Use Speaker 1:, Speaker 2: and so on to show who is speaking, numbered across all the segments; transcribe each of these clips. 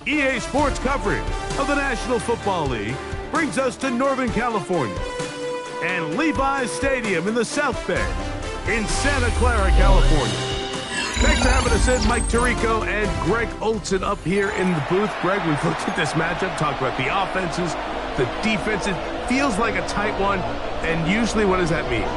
Speaker 1: EA Sports coverage of the National Football League brings us to Northern California and Levi's Stadium in the South Bay in Santa Clara, California. Thanks for having us in, Mike Tirico and Greg Olson up here in the booth. Greg, we've looked at this matchup, talked about the offenses, the defenses. Feels like a tight one, and usually what does that mean?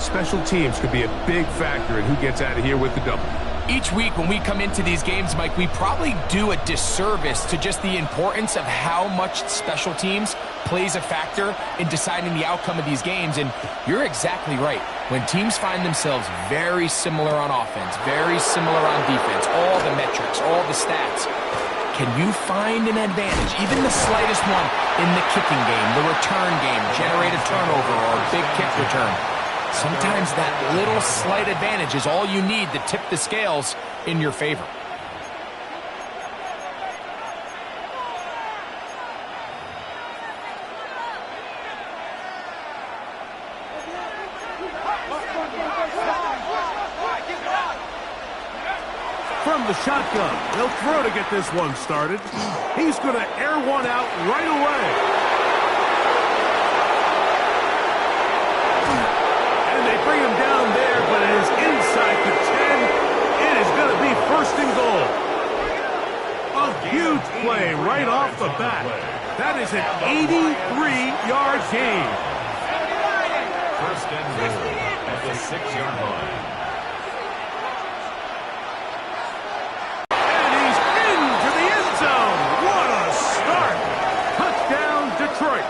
Speaker 1: Special teams could be a big factor in who gets out of here with the double.
Speaker 2: Each week when we come into these games, Mike, we probably do a disservice to just the importance of how much special teams plays a factor in deciding the outcome of these games. And you're exactly right. When teams find themselves very similar on offense, very similar on defense, all the metrics, all the stats, can you find an advantage, even the slightest one, in the kicking game, the return game, generate a turnover or a big kick return? Sometimes that little slight advantage is all you need to tip the scales in your favor.
Speaker 1: From the shotgun, he'll throw to get this one started. He's going to air one out right away. Bring him down there, but it is inside the 10. It is going to be first and goal. A huge play right off the bat. That is an 83-yard gain.
Speaker 3: First and goal at the 6-yard line.
Speaker 1: And he's into the end zone. What a start. Touchdown, Detroit.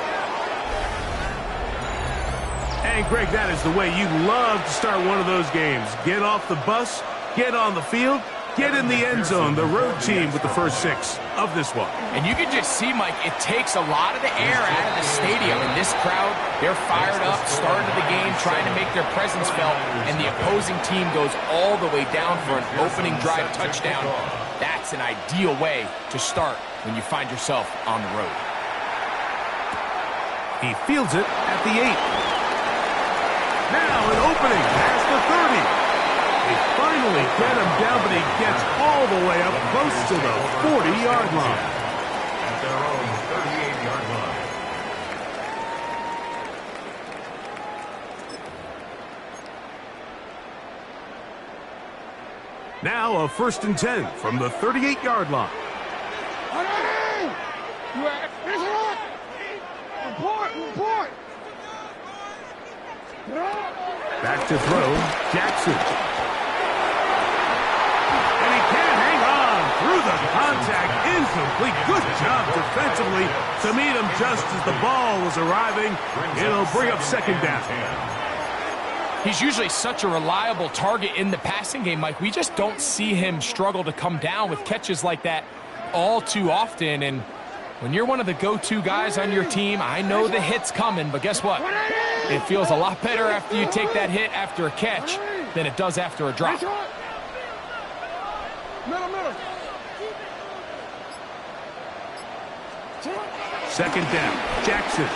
Speaker 1: And Greg, that is the way you love to start one of those games. Get off the bus, get on the field, get in the end zone. The road team with the first 6 of this one.
Speaker 2: And you can just see, Mike, it takes a lot of the air out of the stadium. And this crowd, they're fired up, started the game, trying to make their presence felt. And the opposing team goes all the way down for an opening drive touchdown. That's an ideal way to start when you find yourself on the road.
Speaker 1: He fields it at the 8. Now an opening past the 30. They finally get him down, but he gets all the way up close to the 40-yard line.
Speaker 3: At their own 38-yard line.
Speaker 1: Now a first and 10 from the 38-yard line.
Speaker 4: Report!
Speaker 1: Back to throw, Jackson. And he can't hang on through the contact. Incomplete. Good job defensively to meet him just as the ball was arriving. It'll bring up second down.
Speaker 2: He's usually such a reliable target in the passing game, Mike. We just don't see him struggle to come down with catches like that all too often. And when you're one of the go-to guys on your team, I know the hit's coming, but guess what? It feels a lot better after you take that hit after a catch than it does after a drop.
Speaker 1: Second down, Jackson.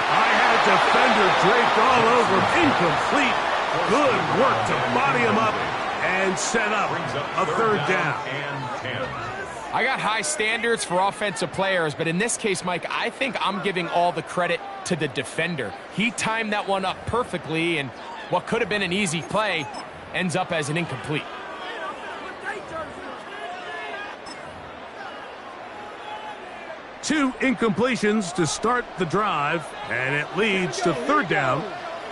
Speaker 1: I had defender draped all over him. Incomplete. Good work to body him up and set up a third down.
Speaker 2: I got high standards for offensive players, but in this case, Mike, I think I'm giving all the credit to the defender. He timed that one up perfectly, and what could have been an easy play ends up as an incomplete.
Speaker 1: Two incompletions to start the drive, and it leads to third down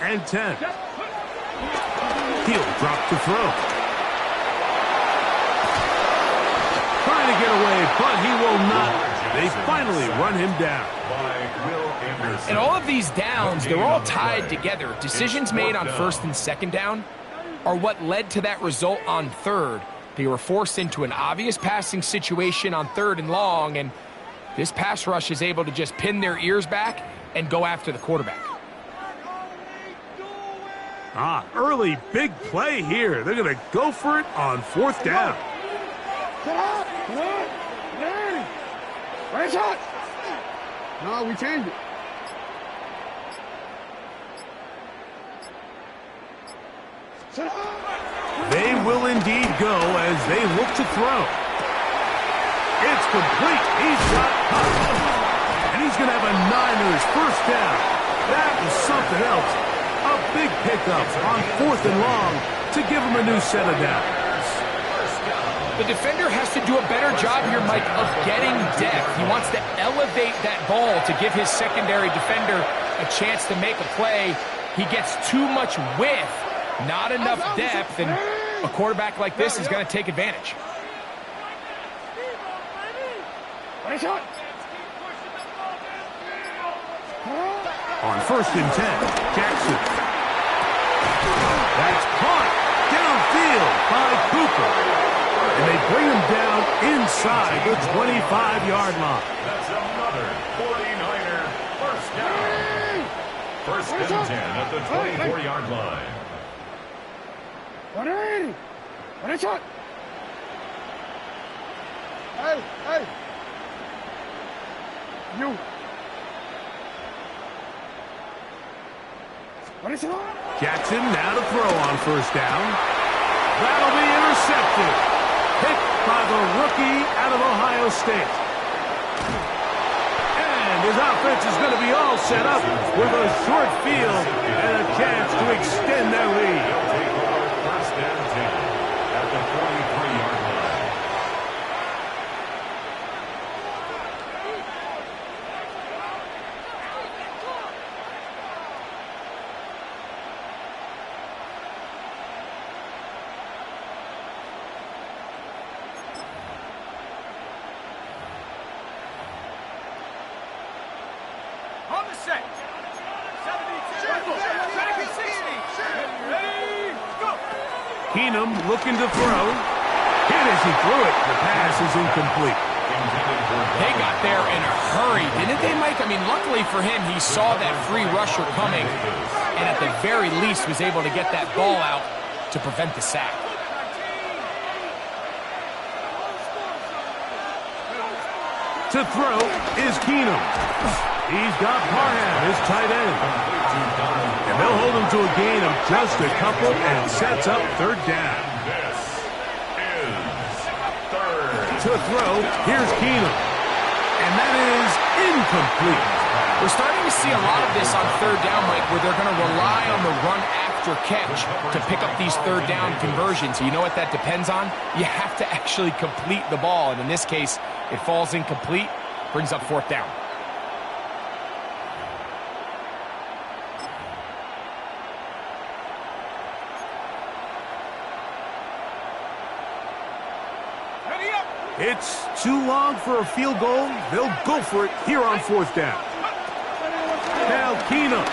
Speaker 1: and 10. He'll drop to throw. Trying to get away, but he will not. They finally run him down.
Speaker 2: And all of these downs, they're all tied together. Decisions made on first and second down are what led to that result on third. They were forced into an obvious passing situation on third and long, and this pass rush is able to just pin their ears back and go after the quarterback.
Speaker 1: Early big play here. They're going to go for it on fourth down.
Speaker 4: No, we changed it.
Speaker 1: They will indeed go as they look to throw. It's complete. He's got caught. And he's going to have a Niners first down. That was something else. A big pickup on 4th and long to give him a new set of downs.
Speaker 2: The defender has to do a better job here, Mike, of getting depth. He wants to elevate that ball to give his secondary defender a chance to make a play. He gets too much width, not enough depth, and a quarterback like this is going to take advantage.
Speaker 1: On 1st and 10, Jackson. That's caught downfield by Cooper. And they bring him down inside the 25-yard line.
Speaker 3: That's another 49er first down. 1st and 10 at the 24-yard line.
Speaker 4: Hey. You.
Speaker 1: Jackson now to throw on 1st down. That'll be intercepted. Picked by the rookie out of Ohio State. And his offense is going to be all set up with a short field and a chance to extend their lead.
Speaker 3: They'll take over 1st and 10 at the 43-yard line.
Speaker 1: Keenum looking to throw. Hit as he threw it. The pass is incomplete.
Speaker 2: They got there in a hurry, didn't they, Mike? I mean, luckily for him, he saw that free rusher coming and at the very least was able to get that ball out to prevent the sack.
Speaker 1: To throw is Keenum. He's got Parham, his tight end. And they'll hold him to a gain of just a couple and sets up 3rd down.
Speaker 3: This is 3rd.
Speaker 1: To throw, here's Keenum. And that is incomplete.
Speaker 2: We're starting to see a lot of this on 3rd down, Mike, where they're going to rely on the run after catch to pick up these 3rd down conversions. You know what that depends on? You have to actually complete the ball. And in this case, it falls incomplete, brings up 4th down.
Speaker 1: It's too long for a field goal. They'll go for it here on 4th down. Now Keenum.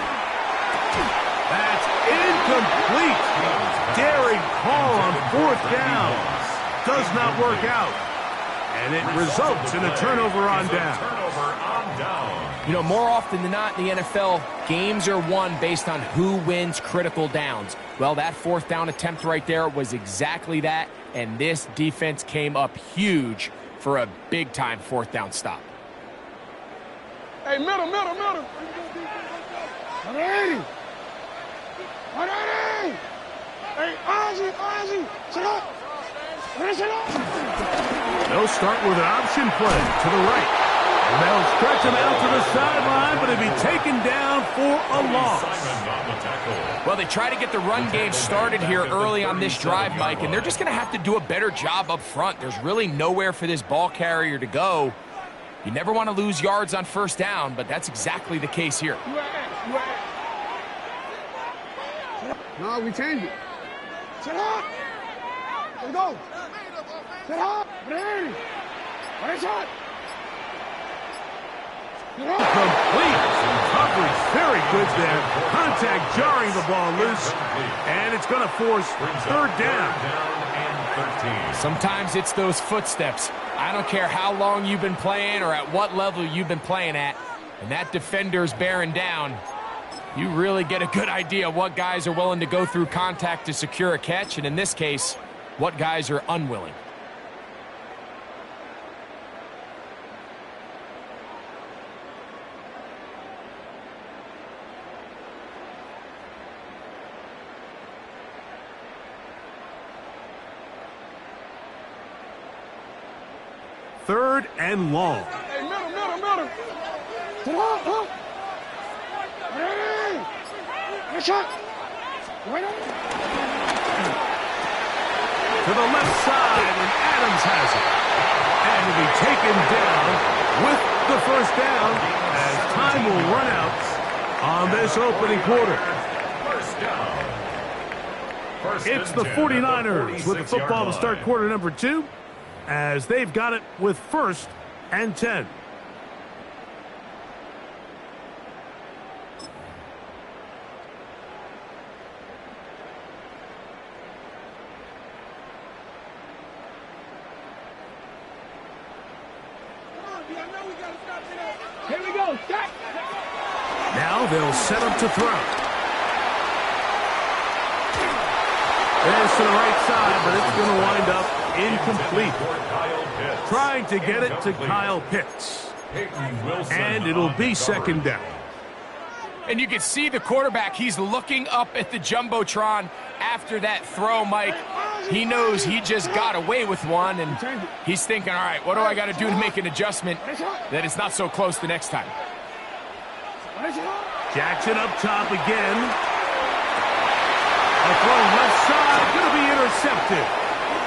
Speaker 1: That's incomplete. Daring call on 4th down. Does not work out. And it results in a turnover on down.
Speaker 2: You know, more often than not in the NFL, games are won based on who wins critical downs. Well, that 4th down attempt right there was exactly that, and this defense came up huge for a big-time 4th down stop.
Speaker 4: Hey, middle. 180. Hey, Ozzie, sit up.
Speaker 1: They'll start with an option play to the right. And they'll stretch him out to the sideline, but he'll be taken down for a loss.
Speaker 2: Well, they try to get the run game started here early on this drive, Mike, and they're just going to have to do a better job up front. There's really nowhere for this ball carrier to go. You never want to lose yards on 1st down, but that's exactly the case here.
Speaker 4: No, we changed it. Sit up. Let's go. Sit up. Ready. What is that?
Speaker 1: Complete coverage. Very good there. Contact jarring the ball loose. And it's going to force 3rd down.
Speaker 2: Sometimes it's those footsteps. I don't care how long you've been playing or at what level you've been playing at. And that defender's bearing down. You really get a good idea of what guys are willing to go through contact to secure a catch. And in this case, what guys are unwilling.
Speaker 1: 3rd and long.
Speaker 4: Hey, middle. Sit up, huh? Ready? Good shot. Right on.
Speaker 1: To the left side, and Adams has it. And to be taken down with the 1st down as time will run out on this opening quarter.
Speaker 3: First down.
Speaker 1: It's the 49ers with the football to start quarter number 2 as they've got it with 1st and 10.
Speaker 4: Here we go. Stop.
Speaker 1: Now they'll set up to throw. There's to the right side, but it's going to wind up incomplete. Trying to get it to Kyle Pitts. And it'll be 2nd down.
Speaker 2: And you can see the quarterback, he's looking up at the Jumbotron after that throw, Mike. He knows he just got away with one, and he's thinking, all right, what do I got to do to make an adjustment that it's not so close the next time?
Speaker 1: Jackson up top again. A throw left side, going to be intercepted.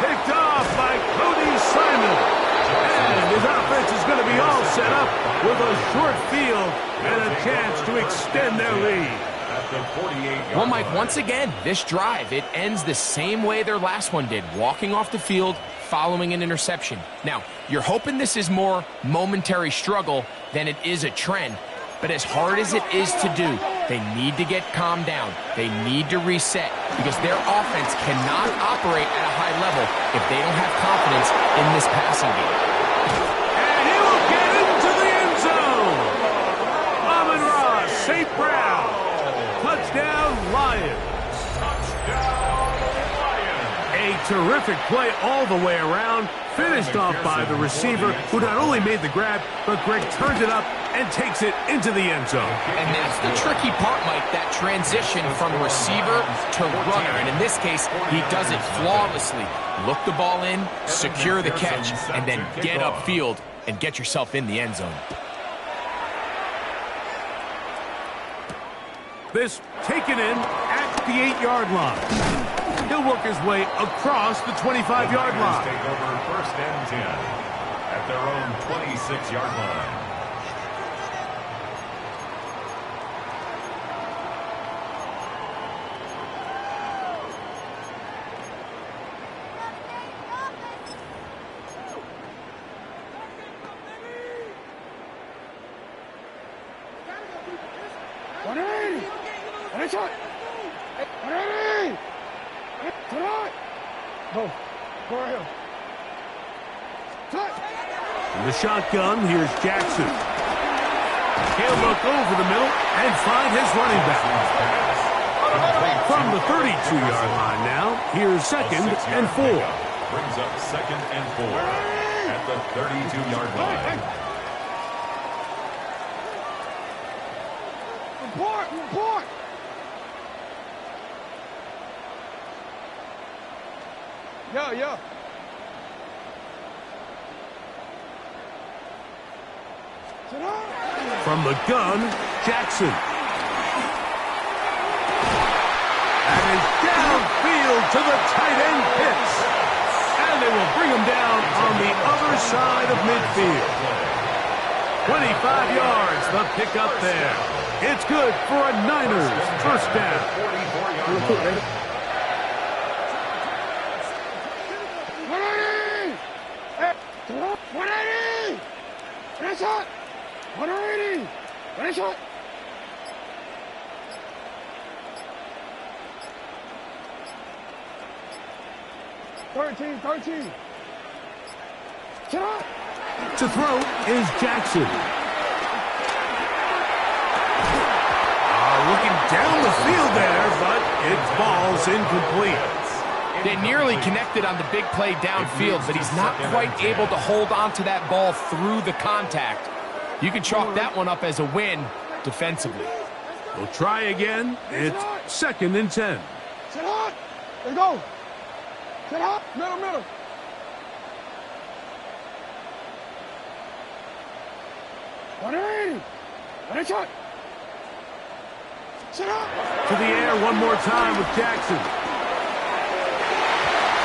Speaker 1: Picked off by Cody Simon. And his offense is going to be all set up with a short field and a chance to extend their lead.
Speaker 2: Well, Mike, once again, this drive, it ends the same way their last one did, walking off the field following an interception. Now, you're hoping this is more momentary struggle than it is a trend, but as hard as it is to do, they need to get calmed down. They need to reset because their offense cannot operate at a high level if they don't have confidence in this passing game.
Speaker 1: And he will get into the end zone. Amon-Ra St. Brown. Touchdown, Lions. A terrific play all the way around, finished off by the receiver, who not only made the grab, but Greg turns it up and takes it into the end zone.
Speaker 2: And that's the tricky part, Mike, that transition from receiver to runner. And in this case, he does it flawlessly. Look the ball in, secure the catch, and then get upfield and get yourself in the end zone.
Speaker 1: This taken in at the 8-yard line. He'll work his way across the 25-yard line.
Speaker 3: Take over 1st and 10 at their own 26-yard line.
Speaker 1: In the shotgun, here's Jackson. He'll look over the middle and find his running back. From the 32-yard line now, here's 2nd and 4.
Speaker 3: Brings up 2nd and 4 at the 32-yard line.
Speaker 4: Report! Yeah.
Speaker 1: From the gun, Jackson. And is downfield to the tight end Pitts. And they will bring him down on the other side of midfield. 25 yards, the pickup there. It's good for a Niners 1st down. To throw is Jackson. Looking down the field there, but it falls incomplete.
Speaker 2: They nearly connected on the big play downfield, but he's not quite able to hold on to that ball through the contact. You can chalk that one up as a win defensively.
Speaker 1: We'll try again. It's 2nd and 10.
Speaker 4: Sit up. Let's go. Sit up. Middle. 180. Ready, shot. Set up.
Speaker 1: To the air one more time with Jackson.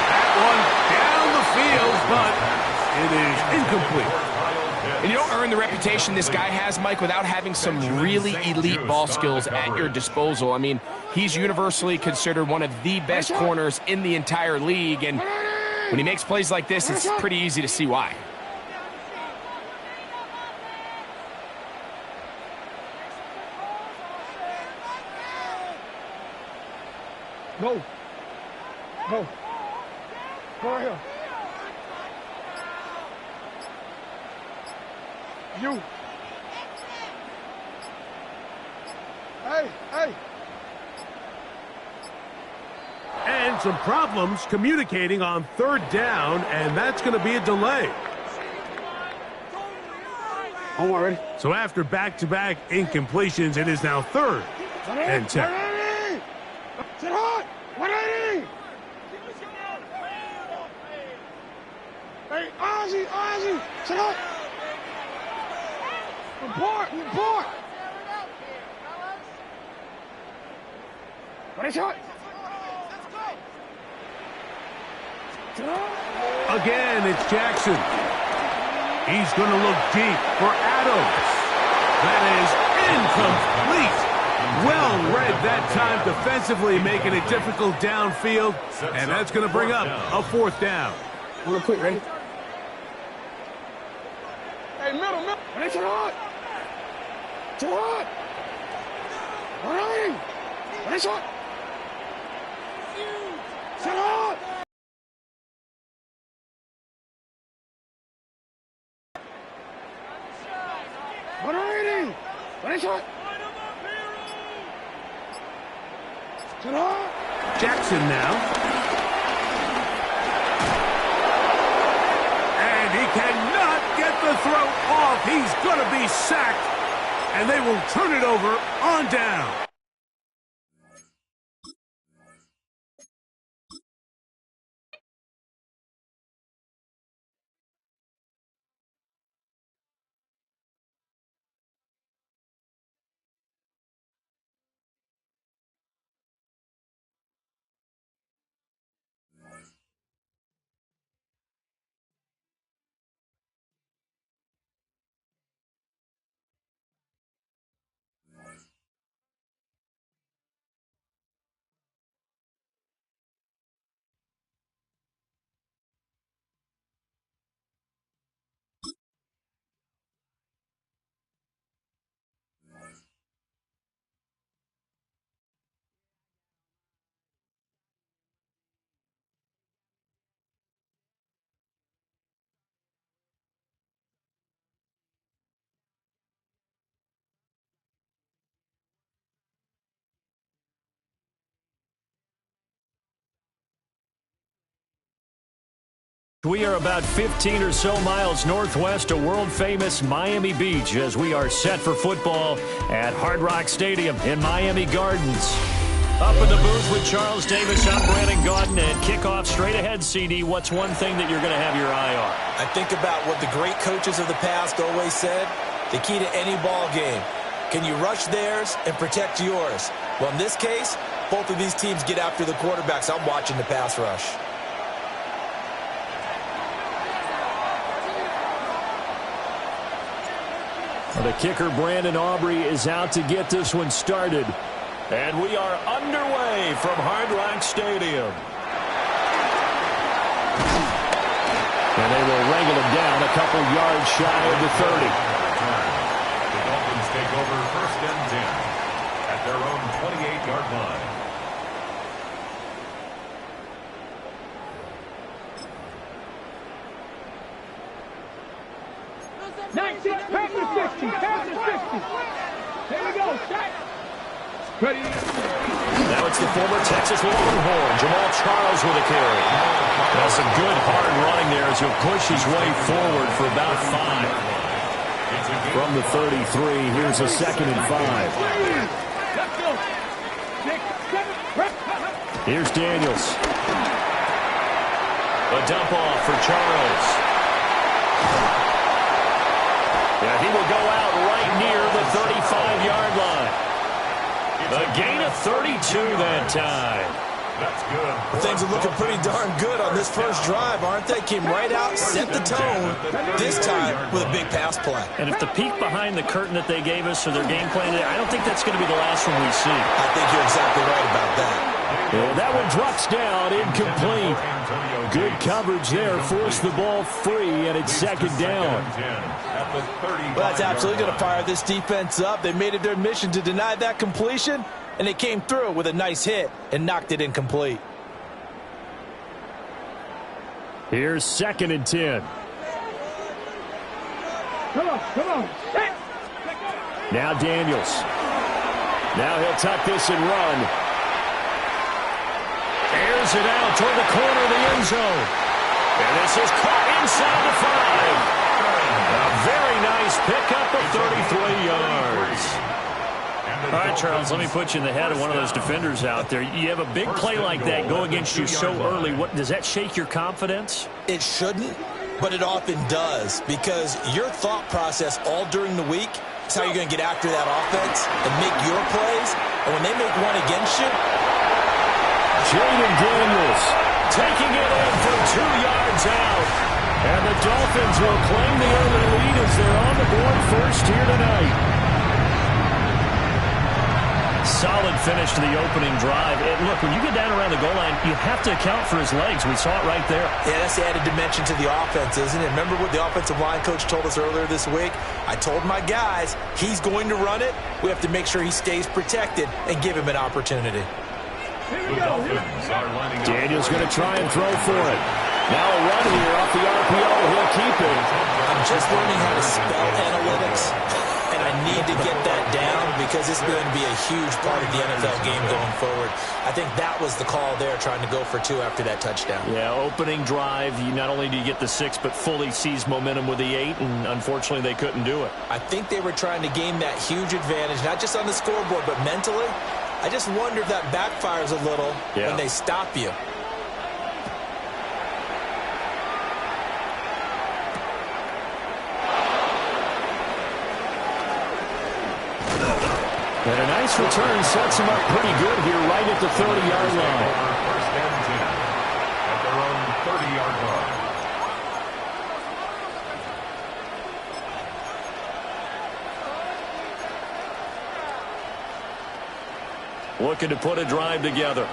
Speaker 1: That one down the field, but it is incomplete.
Speaker 2: And you don't earn the reputation this guy has, Mike, without having some really elite ball skills at your disposal. I mean, he's universally considered one of the best corners in the entire league, and when he makes plays like this, it's pretty easy to see why.
Speaker 4: Go. Go. Go right here. You. Hey, hey.
Speaker 1: And some problems communicating on third down, and that's going to be a delay.
Speaker 4: I'm ready.
Speaker 1: So after back-to-back incompletions, it is now 3rd and 10.
Speaker 4: 180. Sit hot. 180. Hey, Ozzy. Sit hot. Report. Ready, shot.
Speaker 1: Again, it's Jackson. He's going to look deep for Adams. That is incomplete. Well read that time defensively, making it difficult downfield, and that's going to bring up a 4th down.
Speaker 4: Real quick, ready? Hey, middle. Ready, sit hot. Sit hot. 180. Ready, shot. Sit hot.
Speaker 1: Jackson now. And he cannot get the throw off. He's going to be sacked. And they will turn it over on down.
Speaker 5: We are about 15 or so miles northwest of world-famous Miami Beach as we are set for football at Hard Rock Stadium in Miami Gardens. Up in the booth with Charles Davis, I'm Brandon Gaudin, and kickoff straight ahead, CD. What's one thing that you're going to have your eye on?
Speaker 6: I think about what the great coaches of the past always said. The key to any ball game. Can you rush theirs and protect yours? Well, in this case, both of these teams get after the quarterbacks. I'm watching the pass rush.
Speaker 5: The kicker, Brandon Aubrey, is out to get this one started. And we are underway from Hard Rock Stadium. And they will wrangle him down a couple yards shy of the 30.
Speaker 3: The Dolphins take over 1st and 10 at their own 28-yard line.
Speaker 4: Pass the 50. There we go. Shot. Ready.
Speaker 5: Now it's the former Texas Longhorn, Jamal Charles, with a carry. Now some good hard running there as he'll push his way forward for about 5. From the 33, here's a 2nd and 5. Here's Daniels. A dump off for Charles. Yeah, he will go out 35-yard line. A gain of 32 that time.
Speaker 3: That's good.
Speaker 6: Things are looking pretty darn good on this first drive, aren't they? Came right out, set the tone, this time with a big pass play.
Speaker 5: And if the peek behind the curtain that they gave us or their game plan, I don't think that's going to be the last one we see.
Speaker 6: I think you're exactly right about that.
Speaker 5: And that one drops down, incomplete. Good coverage there, forced the ball free, and it's second down.
Speaker 6: Well, that's absolutely going to fire this defense up. They made it their mission to deny that completion, and they came through with a nice hit and knocked it incomplete.
Speaker 5: Here's 2nd and 10.
Speaker 4: Come on.
Speaker 5: Now Daniels. Now he'll tuck this and run. Airs it out toward the corner of the end zone. And this is caught inside the 5. A very nice pickup of 33 yards. All right, Charles, let me put you in the head of one of those defenders out there. You have a big play like that go against you so early. What does that shake your confidence?
Speaker 6: It shouldn't, but it often does, because your thought process all during the week is how you're going to get after that offense and make your plays. And when they make one against you,
Speaker 5: Jaden Daniels taking it in for 2 yards out. And the Dolphins will claim the early lead as they're on the board first here tonight. Solid finish to the opening drive. And look, when you get down around the goal line, you have to account for his legs. We saw it right there.
Speaker 6: Yeah, that's the added dimension to the offense, isn't it? Remember what the offensive line coach told us earlier this week? I told my guys, he's going to run it. We have to make sure he stays protected and give him an opportunity.
Speaker 5: Daniel's going to try and throw for it. Now a run here off the RPO. He'll keep it.
Speaker 6: I'm just learning how to spell analytics, and I need to get that down because it's going to be a huge part of the NFL game going forward. I think that was the call there, trying to go for 2 after that touchdown.
Speaker 5: Yeah, opening drive, not only do you get the 6, but fully seize momentum with the 8, and unfortunately they couldn't do it.
Speaker 6: I think they were trying to gain that huge advantage, not just on the scoreboard, but mentally. I just wonder if that backfires a little when they stop you.
Speaker 5: And a nice return sets him up pretty good here right at the 30-yard line.
Speaker 3: First and 10 at their own 30-yard line.
Speaker 5: Looking to put a drive together.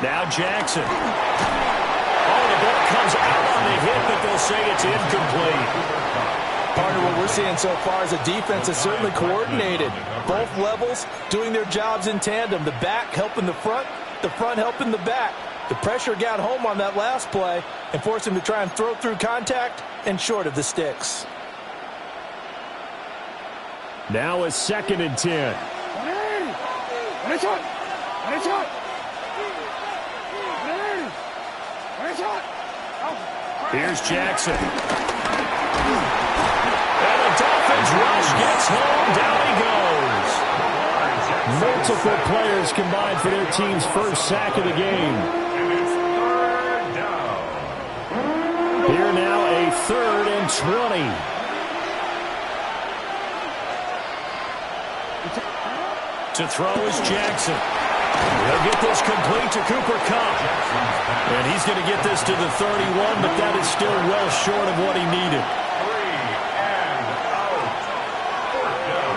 Speaker 5: Now Jackson. Oh, the ball comes out on the hit, but they'll say it's incomplete.
Speaker 6: Partner, what we're seeing so far is a defense that's certainly coordinated. Both levels doing their jobs in tandem. The back helping the front helping the back. The pressure got home on that last play and forced him to try and throw through contact and short of the sticks.
Speaker 5: Now a 2nd and 10. Here's Jackson. And the Dolphins rush gets home. Down he goes. Multiple players combined for their team's first sack of the game.
Speaker 3: And it's 3rd down.
Speaker 5: Here now a 3rd and 20. To throw is Jackson. He'll get this complete to Cooper Kupp. And he's going to get this to the 31, but that is still well short of what he needed.
Speaker 3: 3 and out. 4th down.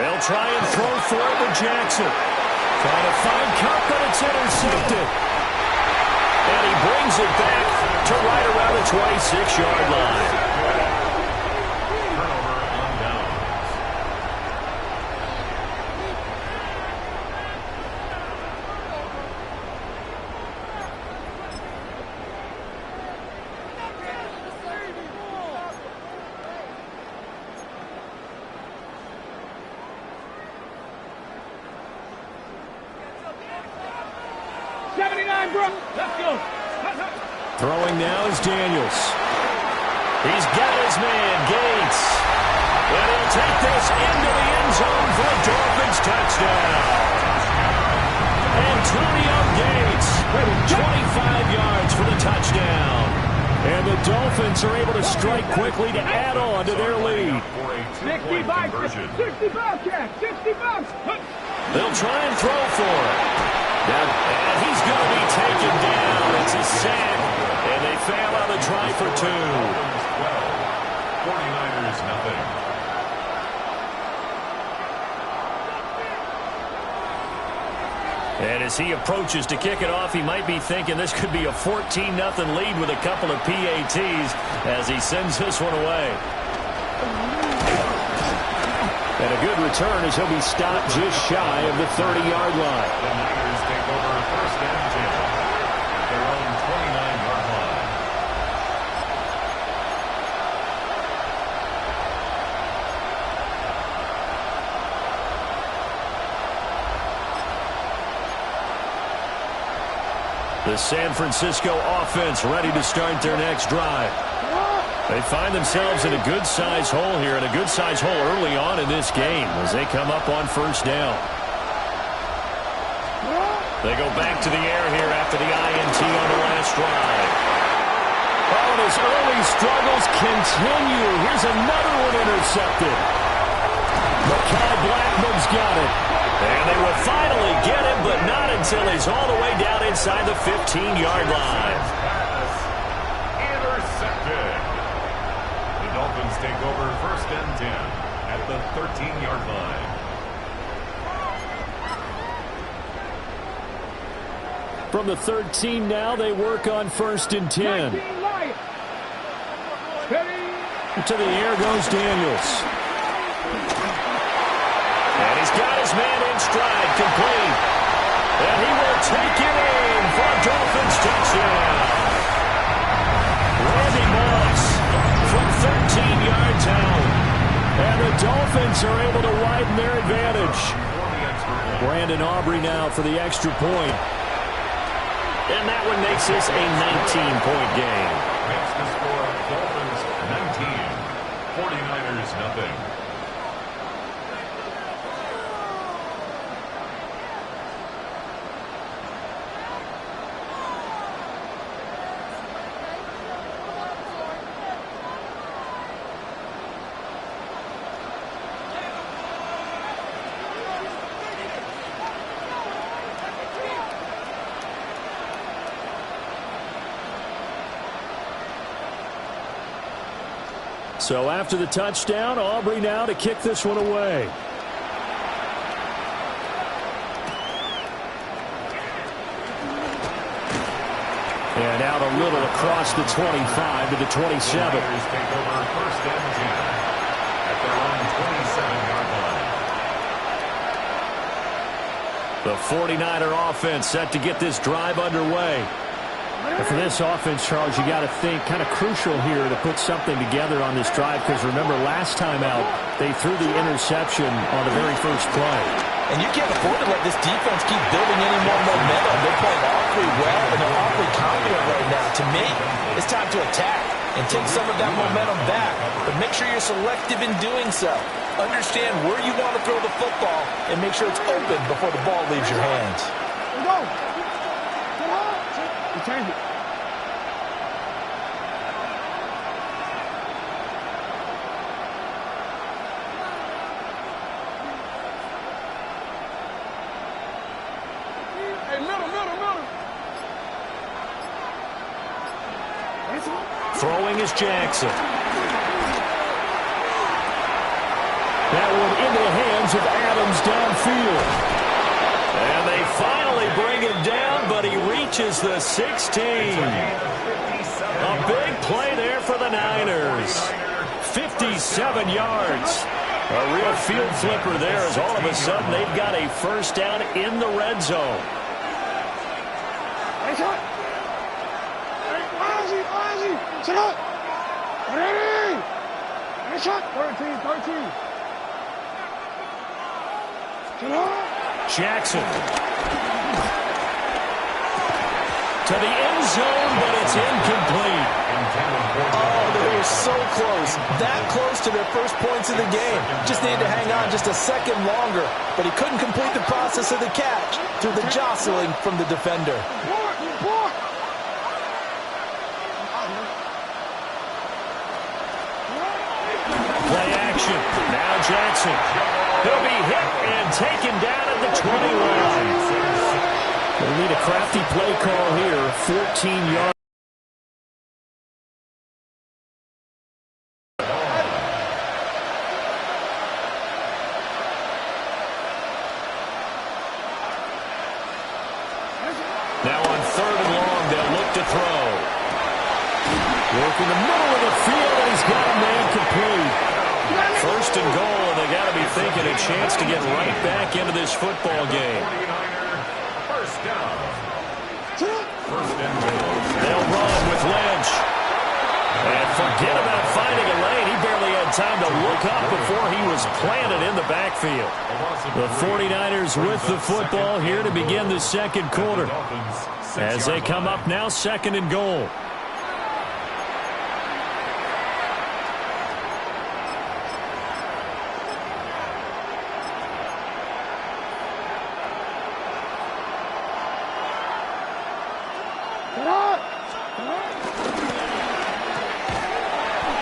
Speaker 5: They'll try and throw for it with Jackson. Trying to find Kupp, but it's intercepted. And he brings it back to right around the 26-yard line.
Speaker 3: Turnover on downs.
Speaker 5: Throwing now is Daniels. He's got his man, Gates. And he'll take this into the end zone for a Dolphins touchdown. Antonio Gates, 25 yards for the touchdown. And the Dolphins are able to strike quickly to add on to their lead.
Speaker 4: 60 bucks, 60 bucks, Jack, 60 bucks.
Speaker 5: They'll try and throw for it. And he's going to be taken down. It's a sack. And they fail on the try for 2.
Speaker 3: 49ers nothing.
Speaker 5: And as he approaches to kick it off, he might be thinking this could be a 14-0 lead with a couple of PATs as he sends this one away. And a good return as he'll be stopped just shy of the 30-yard line.
Speaker 3: The Niners take over first and 10 at their own 29-yard line.
Speaker 5: The San Francisco offense ready to start their next drive. They find themselves in a good-sized hole here, and a good-sized hole early on in this game as they come up on first down. They go back to the air here after the INT on the last drive. Oh, and his early struggles continue. Here's another one intercepted. Mekhi Blackmon's got it. And they will finally get him, but not until he's all the way down inside the 15-yard line.
Speaker 3: Intercepted. The Dolphins take over first and 10 at the 13-yard line.
Speaker 5: From the 13 now, they work on first and 10. To the air goes Daniels. And he's got his man in stride, complete. And he will take it in for a Dolphins touchdown. Randy Moss from 13 yards out. And the Dolphins are able to widen their advantage. Brandon Aubrey now for the extra point. And that one makes this a 19-point game.
Speaker 3: Makes the score Dolphins 19, 49ers nothing.
Speaker 5: So after the touchdown, Aubrey now to kick this one away. And out a little across the 25 to the 27.
Speaker 3: The Niners take over first and 10 at their own 27-yard line.
Speaker 5: The 49er offense set to get this drive underway. And for this offense, Charles, you got to think kind of crucial here to put something together on this drive, because remember last time out they threw the interception on the very first play.
Speaker 6: And you can't afford to let this defense keep building any more momentum. They're playing awfully well, and they're awfully confident right now. To me, it's time to attack and take some of that momentum back. But make sure you're selective in doing so. Understand where you want to throw the football and make sure it's open before the ball leaves your hands.
Speaker 4: Go. Change it. Hey, middle.
Speaker 5: Throwing is Jackson. That one into the hands of Adams downfield. And they finally bring him down, but he reaches the 16. A big play there for the Niners. 57 yards. A real field flipper there, as all of a sudden they've got a first down in the red zone.
Speaker 4: Sit up. Ready. 13. Sit up.
Speaker 5: Jackson. To the end zone, but it's incomplete.
Speaker 6: Oh, there is so close, that close to their first points of the game. Just needed to hang on just a second longer, but he couldn't complete the process of the catch through the jostling from the defender.
Speaker 5: Play action. Now Jackson. He'll be hit and taken down at the 20-line. They need a crafty play call here. 14 yards. Now on 3rd and long, they'll look to throw. Work in the middle of the field, and he's got a man complete. 1st and goal, and they got to be thinking a chance to get right back into this football game.
Speaker 3: 49er, first down. 1st and goal.
Speaker 5: They'll run with Lynch. And forget about finding a lane. He barely had time to look up before he was planted in the backfield. The 49ers with the football here to begin the 2nd quarter. As they come up now, 2nd and goal.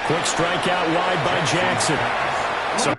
Speaker 5: Quick strike out wide by Jackson. So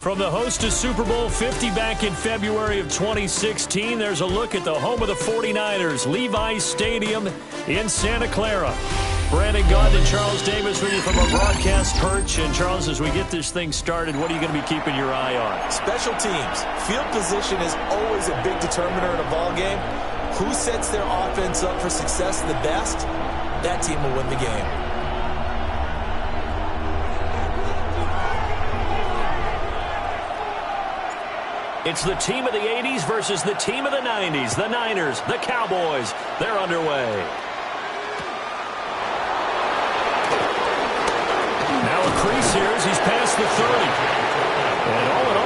Speaker 5: From the host to Super Bowl 50 back in February of 2016, there's a look at the home of the 49ers, Levi's Stadium in Santa Clara. Brandon Gaudin and Charles Davis with you from our broadcast perch. And, Charles, as we get this thing started, what are you going to be keeping your eye on?
Speaker 6: Special teams. Field position is always a big determiner in a ball game. Who sets their offense up for success the best, that team will win the game.
Speaker 5: It's the team of the 80s versus the team of the 90s. The Niners, the Cowboys, they're underway. Now a crease here as he's past the 30. And all in all,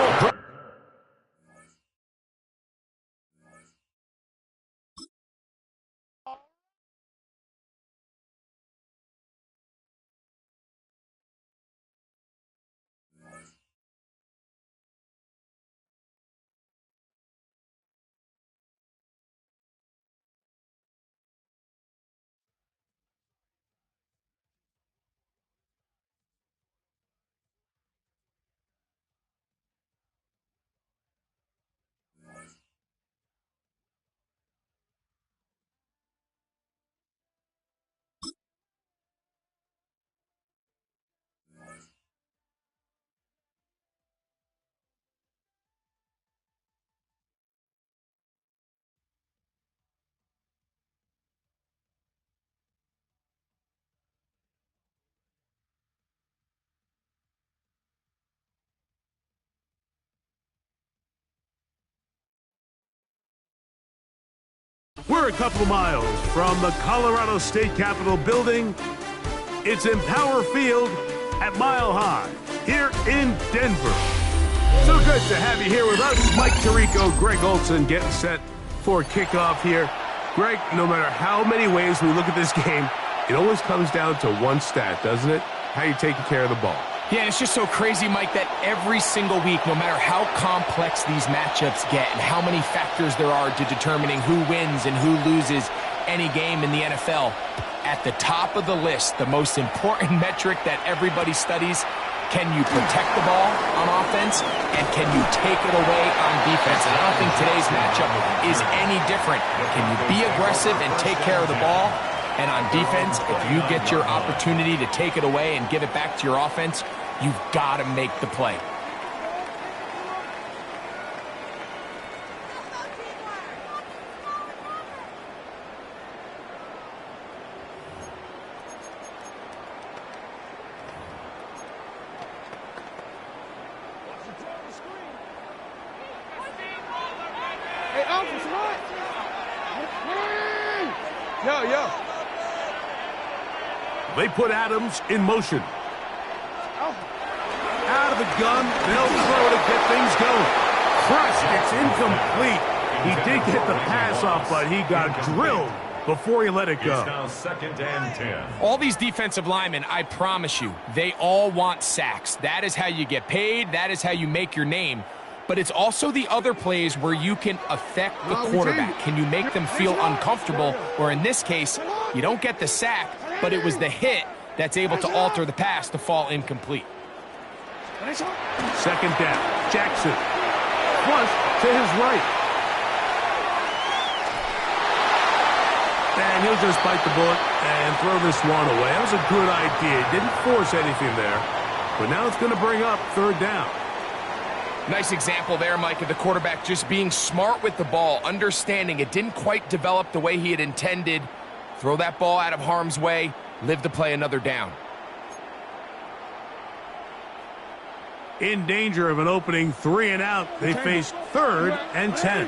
Speaker 1: We're a couple miles from the Colorado State Capitol building. It's Empower Field at Mile High here in Denver. So good to have you here with us. Mike Tirico, Greg Olson getting set for kickoff here. Greg, no matter how many ways we look at this game, it always comes down to one stat, doesn't it? How you taking care of the ball.
Speaker 2: Yeah, it's just so crazy, Mike, that every single week, no matter how complex these matchups get and how many factors there are to determining who wins and who loses any game in the NFL, at the top of the list, the most important metric that everybody studies, can you protect the ball on offense and can you take it away on defense? And I don't think today's matchup is any different. Can you be aggressive and take care of the ball? And on defense, if you get your opportunity to take it away and give it back to your offense, you've got to make the play.
Speaker 4: Hey, Alpha, smart. Yo.
Speaker 1: They put Adams in motion. Out of the gun, they'll throw to get things going. Crushed, it's incomplete. He did get the pass off, but he got drilled before he let it go.
Speaker 3: It's now 2nd and 10.
Speaker 2: All these defensive linemen, I promise you, they all want sacks. That is how you get paid. That is how you make your name. But it's also the other plays where you can affect the quarterback. Can you make them feel uncomfortable? Or in this case, you don't get the sack, but it was the hit that's able to alter the pass to fall incomplete.
Speaker 1: 2nd down. Jackson. Flush to his right. And he'll just bite the bullet and throw this one away. That was a good idea. Didn't force anything there. But now it's going to bring up 3rd down.
Speaker 2: Nice example there, Mike, of the quarterback just being smart with the ball, understanding it didn't quite develop the way he had intended. Throw that ball out of harm's way, live to play another down.
Speaker 1: In danger of an opening 3 and out. They face 3rd and 10. In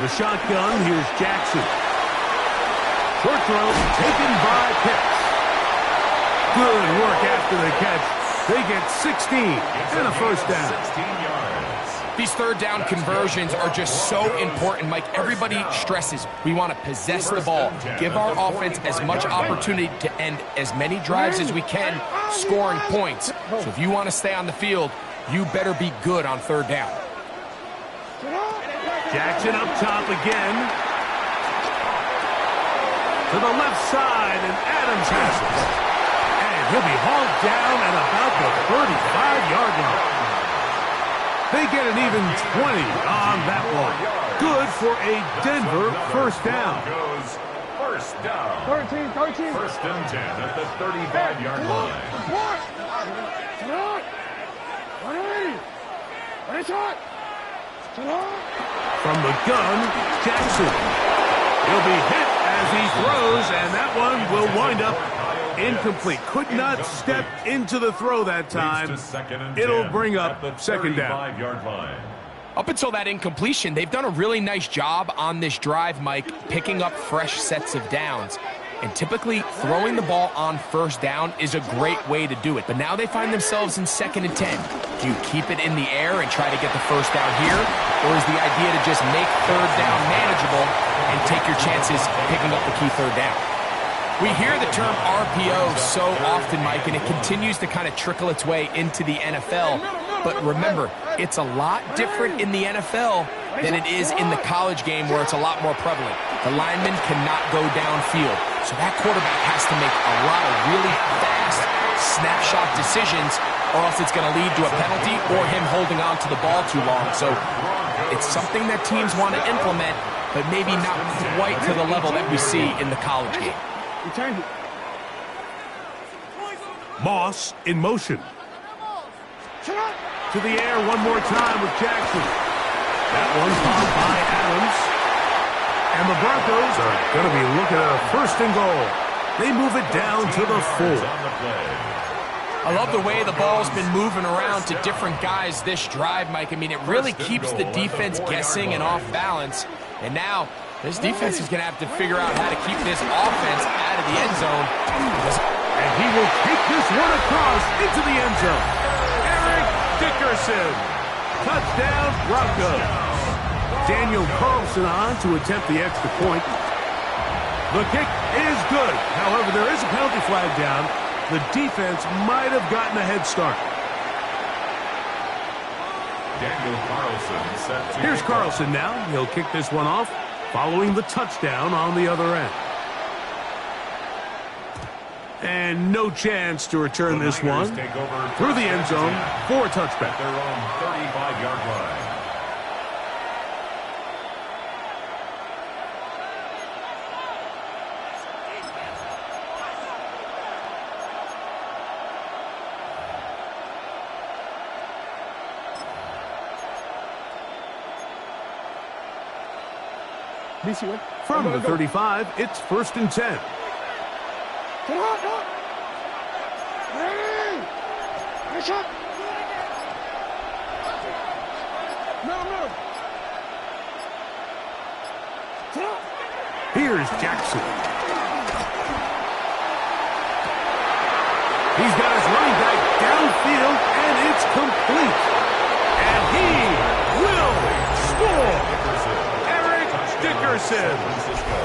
Speaker 1: the shotgun, here's Jackson. Short throw taken by Pitts. Good work after the catch. They get 16 and a 1st down.
Speaker 3: 16 yards.
Speaker 2: These 3rd down conversions are just so important, Mike. Everybody stresses we want to possess the ball, give our offense as much opportunity to end as many drives as we can, scoring points. So if you want to stay on the field, you better be good on 3rd down.
Speaker 1: Jackson up top again. To the left side, and Adams has it. And he'll be hauled down at about the 35-yard line. They get an even 20 on that one. Good for a Denver first down.
Speaker 3: First down.
Speaker 4: 13, 13.
Speaker 3: First and 10 at the 35-yard line.
Speaker 1: From the gun, Jackson. He'll be hit as he throws, and that one will wind up incomplete. Could not step into the throw that time. It'll bring up second down.
Speaker 2: Up until that incompletion, they've done a really nice job on this drive, Mike, picking up fresh sets of downs. And typically, throwing the ball on first down is a great way to do it. But now they find themselves in 2nd and 10. Do you keep it in the air and try to get the first down here? Or is the idea to just make third down manageable and take your chances picking up the key third down? We hear the term RPO so often, Mike, and it continues to kind of trickle its way into the NFL. But remember, it's a lot different in the NFL than it is in the college game where it's a lot more prevalent. The lineman cannot go downfield, so that quarterback has to make a lot of really fast snapshot decisions, or else it's going to lead to a penalty or him holding on to the ball too long. So it's something that teams want to implement, but maybe not quite to the level that we see in the college game.
Speaker 1: Moss in motion. To the air one more time with Jackson. That one's caught by Adams. And the Broncos are going to be looking at a 1st and goal. They move it down to the 4.
Speaker 2: I love the way the ball's been moving around to different guys this drive, Mike. I mean, it really keeps the defense guessing and off balance. And now, this defense is going to have to figure out how to keep this offense out of the end zone.
Speaker 1: And he will take this one across into the end zone. Eric Dickerson. Touchdown, Broncos. Daniel Carlson on to attempt the extra point. The kick is good. However, there is a penalty flag down. The defense might have gotten a head start.
Speaker 3: Daniel Carlson set to
Speaker 1: Here's Carlson now. He'll kick this one off, following the touchdown on the other end. And no chance to return this one through the end zone for a touchback.
Speaker 3: Their own 35-yard line.
Speaker 1: From the 35, it's 1st and 10. Here's Jackson. He's got his running back downfield, and it's complete. And he will score. Eric Dickerson.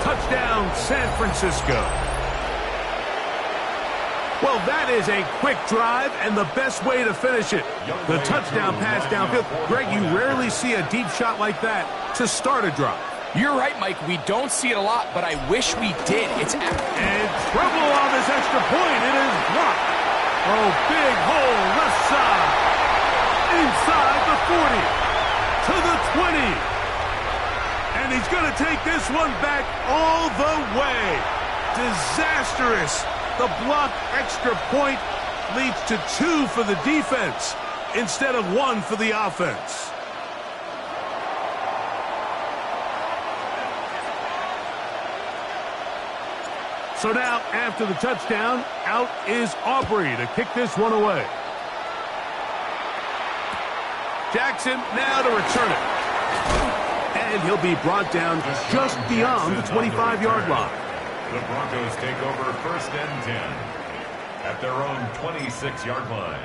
Speaker 1: Touchdown, San Francisco. Well, that is a quick drive and the best way to finish it. The touchdown pass downfield. Greg, you rarely see a deep shot like that to start a drive.
Speaker 2: You're right, Mike. We don't see it a lot, but I wish we did.
Speaker 1: And trouble on this extra point. It is blocked. Oh, big hole left side. Inside the 40. To the 20. And he's going to take this one back all the way. Disastrous. The blocked extra point leads to 2 for the defense instead of 1 for the offense. So now, after the touchdown, out is Aubrey to kick this one away. Jackson now to return it. And he'll be brought down just beyond the 25-yard line.
Speaker 3: The Broncos take over 1st and 10 at their own 26-yard line.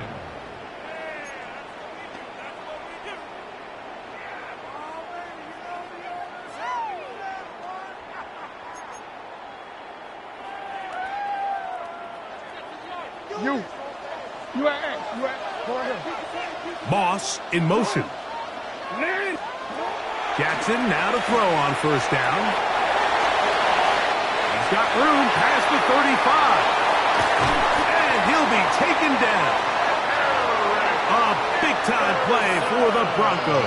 Speaker 4: You at, go ahead.
Speaker 1: Moss in motion. Jackson now to throw on 1st down. He's got room past the 35. And he'll be taken down. A big Big-time play for the Broncos.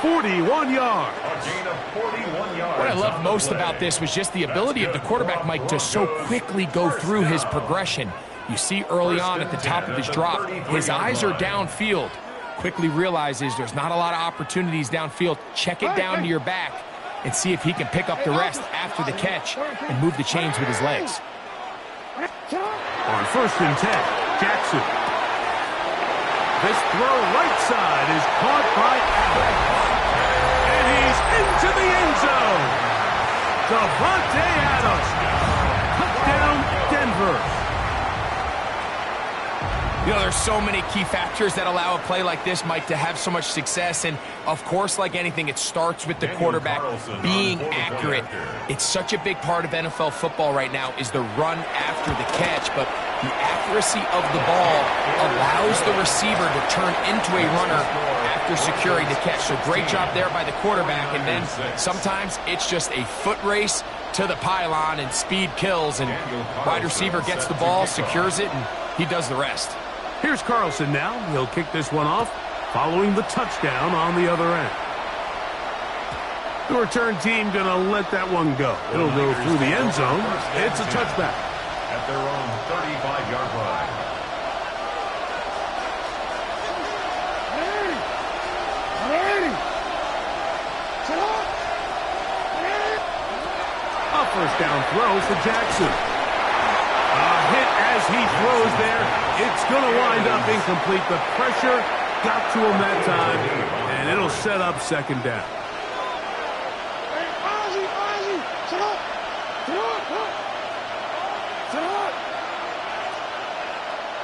Speaker 1: 41 yards.
Speaker 3: A gain of 41 yards.
Speaker 2: What I loved most about this was just the ability of the quarterback, Mike, to so quickly go through his progression. You see early on at the top of his drop, his eyes are downfield. Quickly realizes there's not a lot of opportunities downfield. Check it down to your back and see if he can pick up the rest after the catch and move the chains with his legs.
Speaker 1: On 1st and 10, Jackson. This throw right side is caught by Adams. And he's into the end zone. Davante Adams. Touchdown, Denver.
Speaker 2: You know, there's so many key factors that allow a play like this, Mike, to have so much success. And, of course, like anything, it starts with the quarterback being accurate. It's such a big part of NFL football right now is the run after the catch. But the accuracy of the ball allows the receiver to turn into a runner after securing the catch. So great job there by the quarterback. And then sometimes it's just a foot race to the pylon and speed kills. And wide receiver gets the ball, secures it, and he does the rest.
Speaker 1: Here's Carlson now. He'll kick this one off following the touchdown on the other end. The return team going to let that one go. It'll go through the end zone. It's a touchback.
Speaker 3: At their own 35-yard line.
Speaker 1: A first down throw for Jackson. A hit as he throws there. It's going to wind up incomplete. The pressure got to him that time, and it'll set up 2nd down.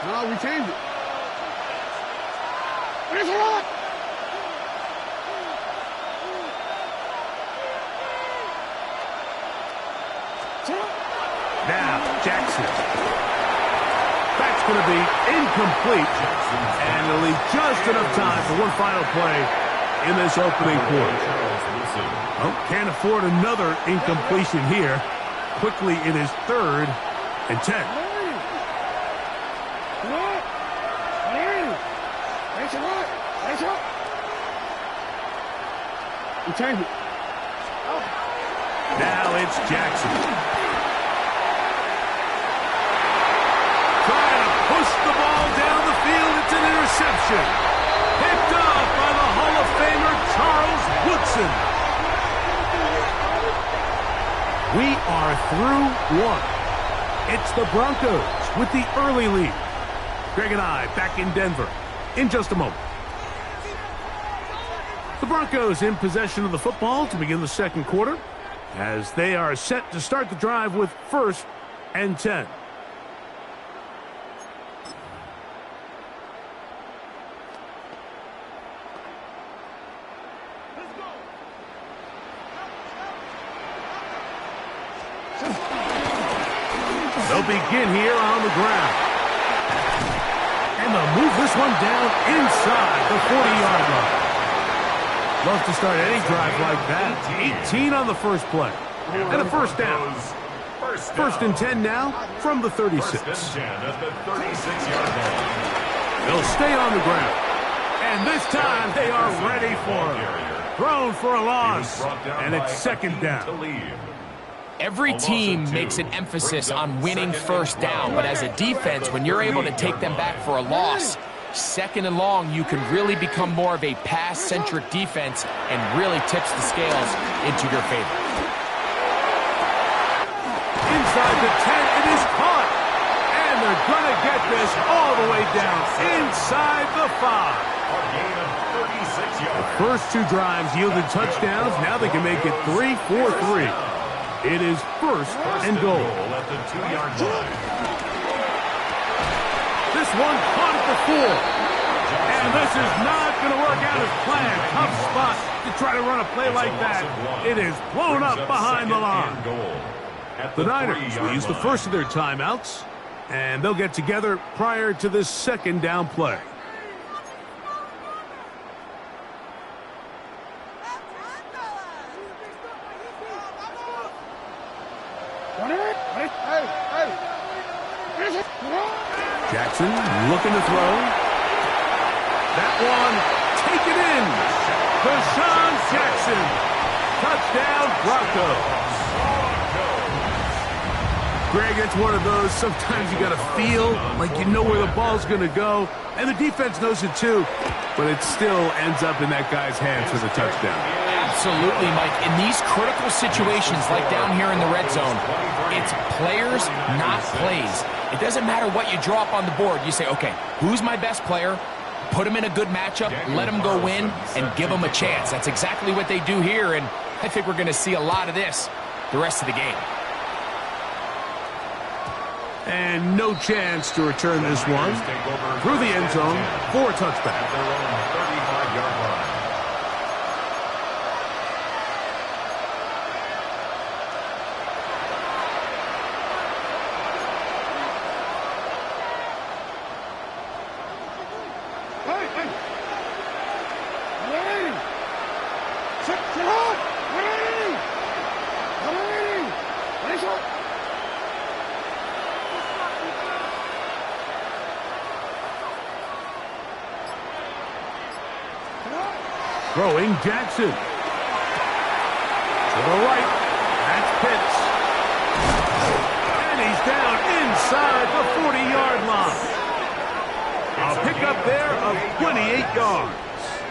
Speaker 4: No, we changed it.
Speaker 1: Now, Jackson. That's going to be incomplete, and it'll leave just enough time for one final play in this opening quarter. Well, can't afford another incompletion here. Quickly in his 3rd and 10.
Speaker 4: We changed it.
Speaker 1: Now it's Jackson. Trying to push the ball down the field. It's an interception. Picked up by the Hall of Famer Charles Woodson. We are through one. It's the Broncos with the early lead. Greg and I back in Denver in just a moment. The Broncos in possession of the football to begin the 2nd quarter as they are set to start the drive with 1st and 10. They'll begin here on the ground. And they'll move this one down inside the 40-yard line. Love to start any drive like that. 18 on the first play. And a first down. 1st and 10 now from the 36. They'll stay on the ground. And this time they are ready for it. Thrown for a loss. And it's 2nd down.
Speaker 2: Every team makes an emphasis on winning first down, but as a defense, when you're able to take them back for a loss, 2nd and long, you can really become more of a pass-centric defense and really tips the scales into your favor.
Speaker 1: Inside the 10, it is caught. And they're going to get this all the way down inside the 5.
Speaker 3: A gain of 36 yards.
Speaker 1: The first 2 drives yielded touchdowns. Now they can make it 3-4-3. It is 1st and goal.
Speaker 3: At the 2-yard line.
Speaker 1: This one caught at the 4. And this is not going to work out as planned. Tough spot to try to run a play like that. It is blown up behind the line. The Niners will use the first of their timeouts, and they'll get together prior to this 2nd down play. Jackson looking to throw. That one taken in. Deshaun Jackson. Touchdown, Broncos. Greg, it's one of those, sometimes you got to feel like you know where the ball's going to go, and the defense knows it too, but it still ends up in that guy's hands for the touchdown.
Speaker 2: Absolutely, Mike. In these critical situations, like down here in the red zone, it's players, not plays. It doesn't matter what you draw up on the board. You say, okay, who's my best player? Put him in a good matchup, let him go win, and give him a chance. That's exactly what they do here, and I think we're going to see a lot of this the rest of the game.
Speaker 1: And no chance to return this one through the end zone for a touchback.
Speaker 3: At their own 35-yard line.
Speaker 4: Hey, hey. Ready. Sit up. Ready. Ready. Ready, shot.
Speaker 1: Throwing Jackson. To the right. That's Pitts. And he's down inside the 40-yard line. A pickup there of 28 yards.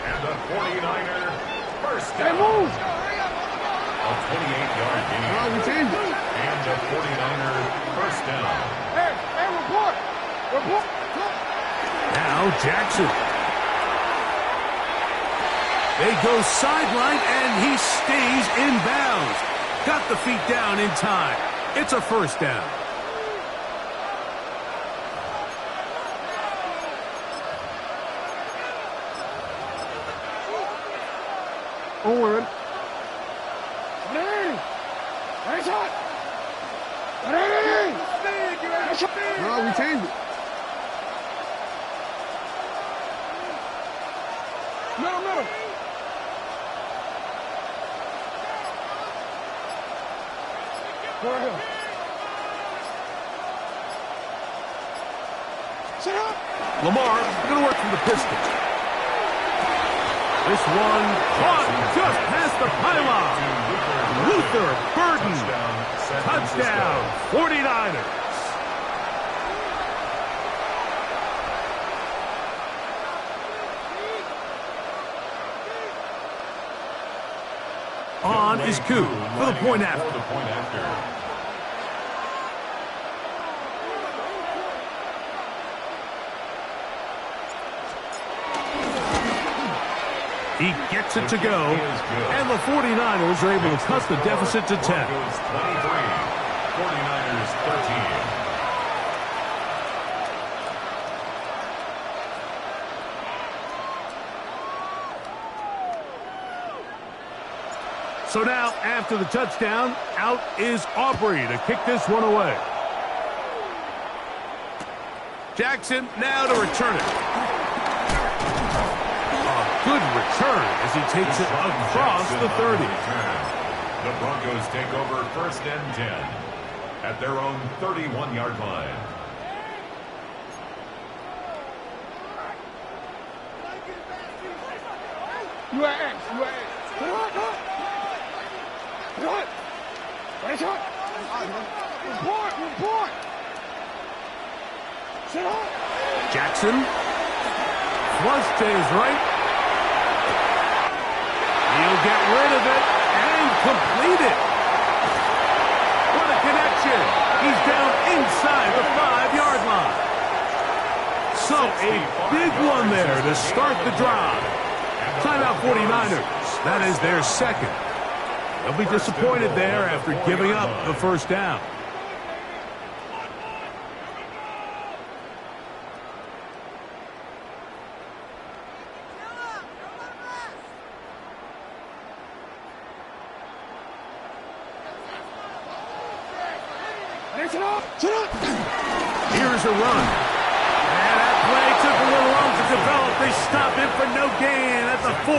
Speaker 3: And the 49er first
Speaker 4: Hey,
Speaker 3: down.
Speaker 4: move.
Speaker 3: A 28-yard gain.
Speaker 4: No, we changed it.
Speaker 3: And the 49er first down.
Speaker 4: Hey, hey, report. Report.
Speaker 1: Now Jackson. They go sideline, and he stays in bounds. Got the feet down in time. It's a first down.
Speaker 4: Owen. Ready. Ready, shot. Ready. No, we changed it. Middle, middle. Go ahead. Sit up.
Speaker 1: Lamar going to work from the pistol. This one caught just past the pylon. Luther Burden. Touchdown, 49ers. On is Koo for the point after. He gets it to go, and the 49ers are able to cut the deficit to 10.
Speaker 3: 23, 49ers 13.
Speaker 1: So now, after the touchdown, out is Aubrey to kick this one away. Jackson now to return it. Good return as he takes it across the 30.
Speaker 3: The Broncos take over first and 10 at their own 31-yard line.
Speaker 4: You are X. What? Ready, shot. Report. Sit up.
Speaker 1: Jackson. Flush to his right. He'll get rid of it and complete it. What a connection. He's down inside the 5-yard line. So a big one there to start the drive. Timeout 49ers. That is their second. They'll be disappointed there after giving up the first down.
Speaker 4: Sit up.
Speaker 1: Here's a run. And that play took a little long to develop. They stop him for no gain at the 4.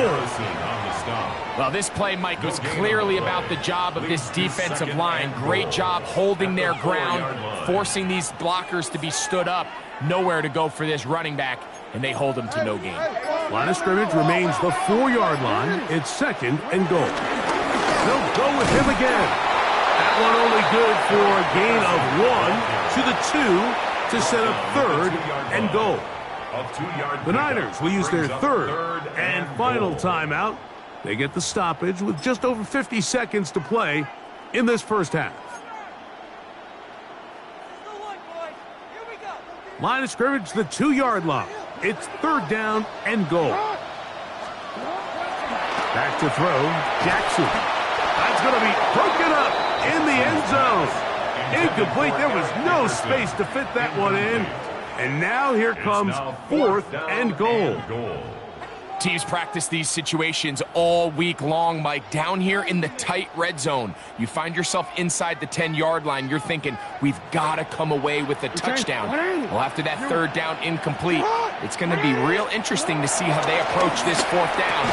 Speaker 2: Well, this play, Mike, was clearly about the job of this defensive line. Great job holding their ground, forcing these blockers to be stood up. Nowhere to go for this running back, and they hold him to no gain.
Speaker 1: Line of scrimmage remains the 4-yard line. It's 2nd and goal. They'll go with him again. That one only good for a gain of 1 to the 2 to set up 3rd and goal. The Niners will use their 3rd and final timeout. They get the stoppage with just over 50 seconds to play in this first half. Line of scrimmage, the 2-yard line. It's 3rd down and goal. Back to throw, Jackson. That's going to be broken up in the end zone. Incomplete. There was no space to fit that one in. And now here comes 4th and goal.
Speaker 2: Teams practice these situations all week long, Mike. Down here in the tight red zone, you find yourself inside the 10-yard line. You're thinking, we've got to come away with a touchdown. Well, after that 3rd down incomplete, it's going to be real interesting to see how they approach this 4th down.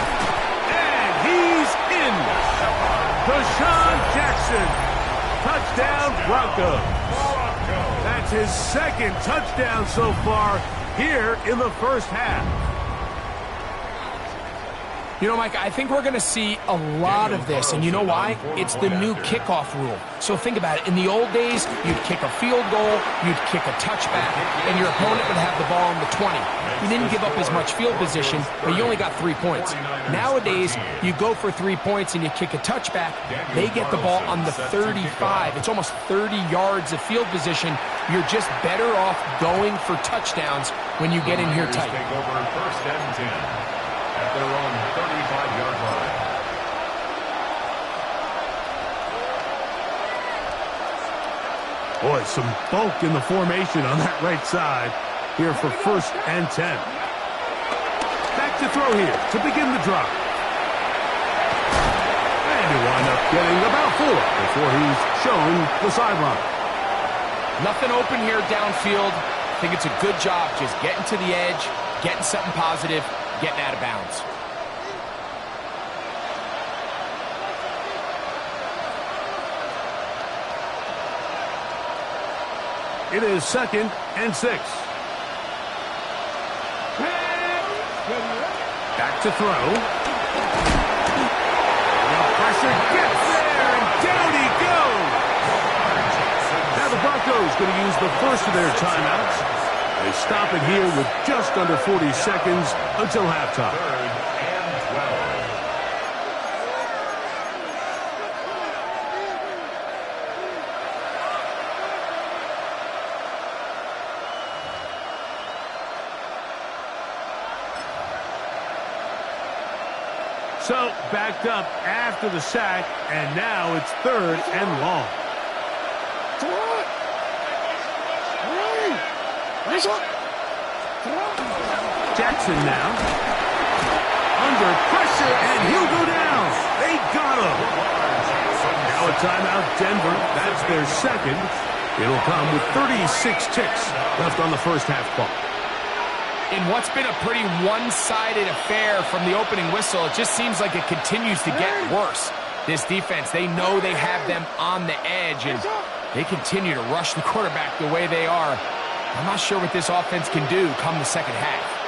Speaker 1: And he's in. Deshaun Jackson. Touchdown, Broncos. That's his 2nd touchdown so far here in the first half.
Speaker 2: You know, Mike, I think we're going to see a lot of this, and you know why? It's the new kickoff rule. So think about it. In the old days, you'd kick a field goal, you'd kick a touchback, and your opponent would have the ball on the 20. You didn't give up as much field position, but you only got 3 points. Nowadays, you go for 3 points and you kick a touchback, they get the ball on the 35. It's almost 30 yards of field position. You're just better off going for touchdowns when you get in here tight.
Speaker 3: Take over 1st and 10. At their own 35-yard line.
Speaker 1: Boy, some bulk in the formation on that right side here for 1st and 10. Back to throw here to begin the drive. And he'll wind up getting about 4 before he's shown the sideline.
Speaker 2: Nothing open here downfield. I think it's a good job just getting to the edge, getting something positive, getting out of bounds.
Speaker 1: It is 2nd and 6. Back to throw. The pressure gets there, and down he goes. Now the Broncos going to use the first of their timeouts. They stop it here with just under 40 seconds until halftime.
Speaker 3: 3rd and 12.
Speaker 1: So backed up after the sack, and now it's 3rd and long. Jackson now. Under pressure, and he'll go down. They got him. Now a timeout, Denver. That's their 2nd. It'll come with 36 ticks left on the first half clock.
Speaker 2: In what's been a pretty one-sided affair from the opening whistle, it just seems like it continues to get worse. This defense, they know they have them on the edge, and they continue to rush the quarterback the way they are. I'm not sure what this offense can do come the second half.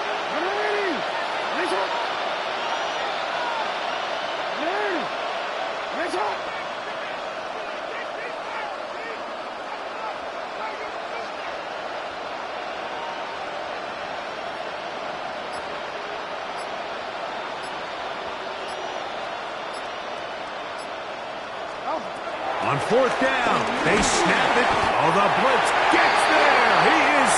Speaker 2: On 4th down, they snap it. Oh, the blitz gets there. He is